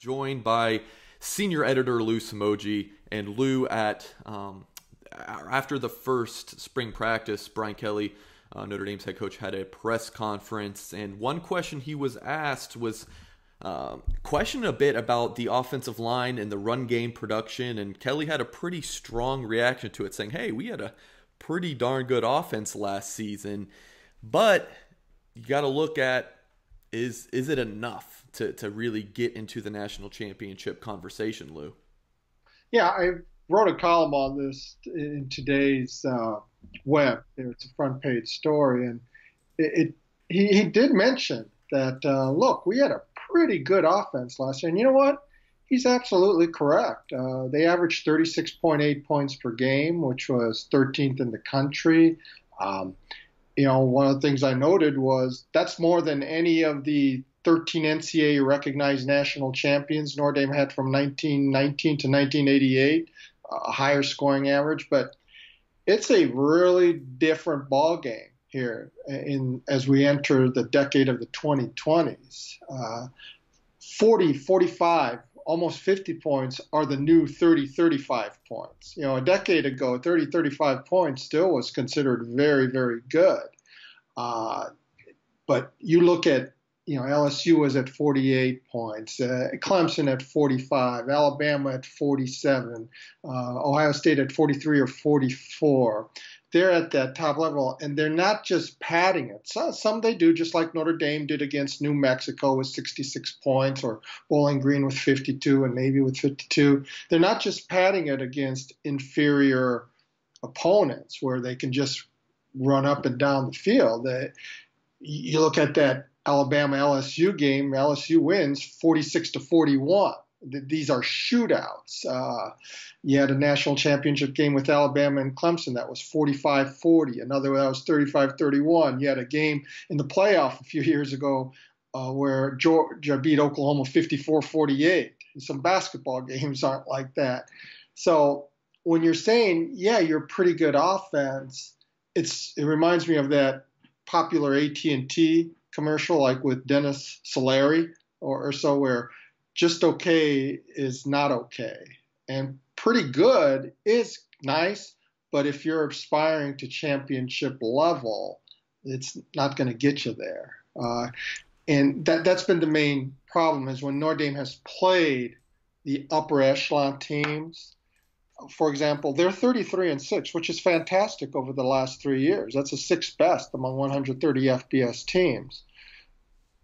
joined by senior editor Lou Somogyi. And Lou, after the first spring practice, Brian Kelly, Notre Dame's head coach, had a press conference, and one question he was asked was questioned a bit about the offensive line and the run game production, and Kelly had a pretty strong reaction to it, saying, hey, we had a pretty darn good offense last season, but you got to look at, is it enough to really get into the national championship conversation, Lou? Yeah, I wrote a column on this in today's web. It's a front page story, and he did mention that, look, we had a pretty good offense last year. And you know what? He's absolutely correct. They averaged 36.8 points per game, which was 13th in the country. One of the things I noted was that's more than any of the 13 NCAA recognized national champions Notre Dame had from 1919 to 1988, a higher scoring average. But it's a really different ball game here as we enter the decade of the 2020s. 40, 45, almost 50 points are the new 30, 35 points. A decade ago, 30, 35 points still was considered very, very good. But you look at, LSU was at 48 points, Clemson at 45, Alabama at 47, Ohio State at 43 or 44. They're at that top level, and they're not just padding it. Some they do, just like Notre Dame did against New Mexico with 66 points, or Bowling Green with 52 and Navy with 52. They're not just padding it against inferior opponents where they can just run up and down the field. You look at that Alabama LSU game, LSU wins 46-41. These are shootouts. You had a national championship game with Alabama and Clemson that was 45-40. Another that was 35-31. You had a game in the playoff a few years ago where Georgia beat Oklahoma 54-48. Some basketball games aren't like that. So when you're saying, yeah, you're a pretty good offense, it reminds me of that popular AT&T commercial, like with Dennis Solari or so, where just okay is not okay. And pretty good is nice, but if you're aspiring to championship level, it's not going to get you there. And that's been the main problem, is when Notre Dame has played the upper echelon teams. For example, they're 33-6, which is fantastic over the last 3 years. That's the sixth best among 130 FBS teams.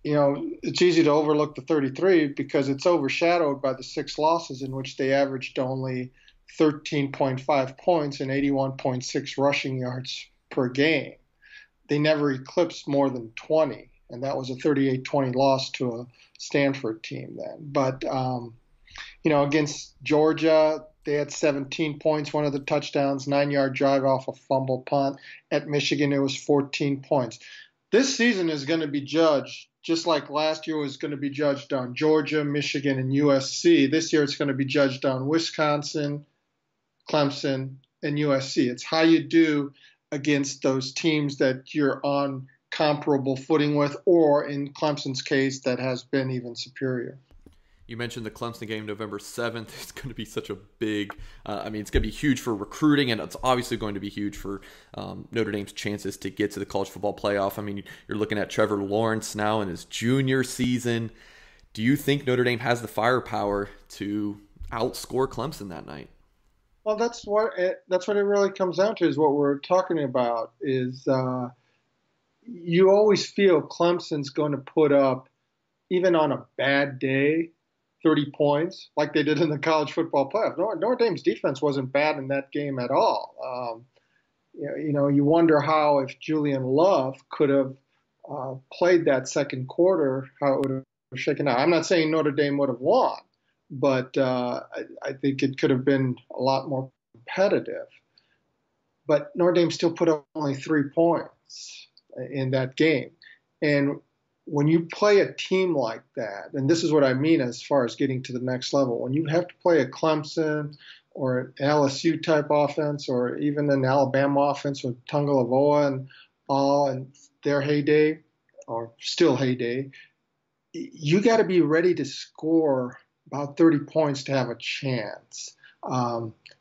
It's easy to overlook the 33 because it's overshadowed by the 6 losses in which they averaged only 13.5 points and 81.6 rushing yards per game. They never eclipsed more than 20, and that was a 38-20 loss to a Stanford team then. But, against Georgia, they had 17 points, one of the touchdowns, 9-yard drive off a fumble punt. At Michigan, it was 14 points. This season is going to be judged, just like last year was going to be judged on Georgia, Michigan, and USC. This year it's going to be judged on Wisconsin, Clemson, and USC. It's how you do against those teams that you're on comparable footing with, or in Clemson's case, that has been even superior. You mentioned the Clemson game November 7th. It's going to be such a big, it's going to be huge for recruiting, and it's obviously going to be huge for Notre Dame's chances to get to the college football playoff. You're looking at Trevor Lawrence now in his junior season. Do you think Notre Dame has the firepower to outscore Clemson that night? Well, that's what it really comes down to, is what we're talking about, is you always feel Clemson's going to put up, even on a bad day, 30 points, like they did in the college football playoff. Notre Dame's defense wasn't bad in that game at all. You wonder how, if Julian Love could have played that second quarter, how it would have shaken out. I'm not saying Notre Dame would have won, but I think it could have been a lot more competitive. But Notre Dame still put up only 3 points in that game. And when you play a team like that, and this is what I mean as far as getting to the next level, when you have to play a Clemson or an LSU type offense, or even an Alabama offense with Tungalovoa and all in their heyday, or still heyday, you got to be ready to score about 30 points to have a chance.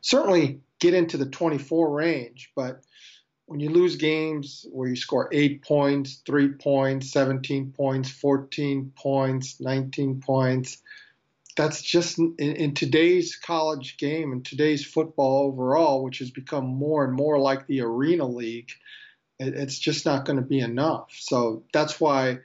Certainly get into the 24 range, but when you lose games where you score 8 points, 3 points, 17 points, 14 points, 19 points, that's just in today's college game and today's football overall, which has become more and more like the Arena League, it's just not going to be enough. So that's why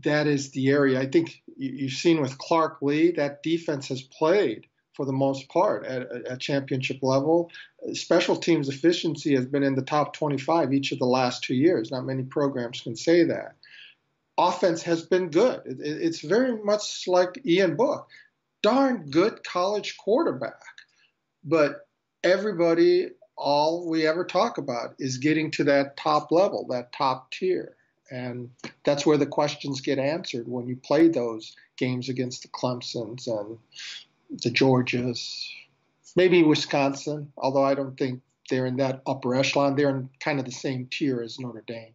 that is the area. I think you've seen with Clark Lee, that defense has played for the most part at a championship level. Special teams efficiency has been in the top 25 each of the last 2 years. Not many programs can say that. Offense has been good. It's very much like Ian Book. Darn good college quarterback. But everybody, all we ever talk about is getting to that top level, that top tier. And that's where the questions get answered when you play those games against the Clemsons and the Georgias, maybe Wisconsin, although I don't think they're in that upper echelon. They're in kind of the same tier as Notre Dame.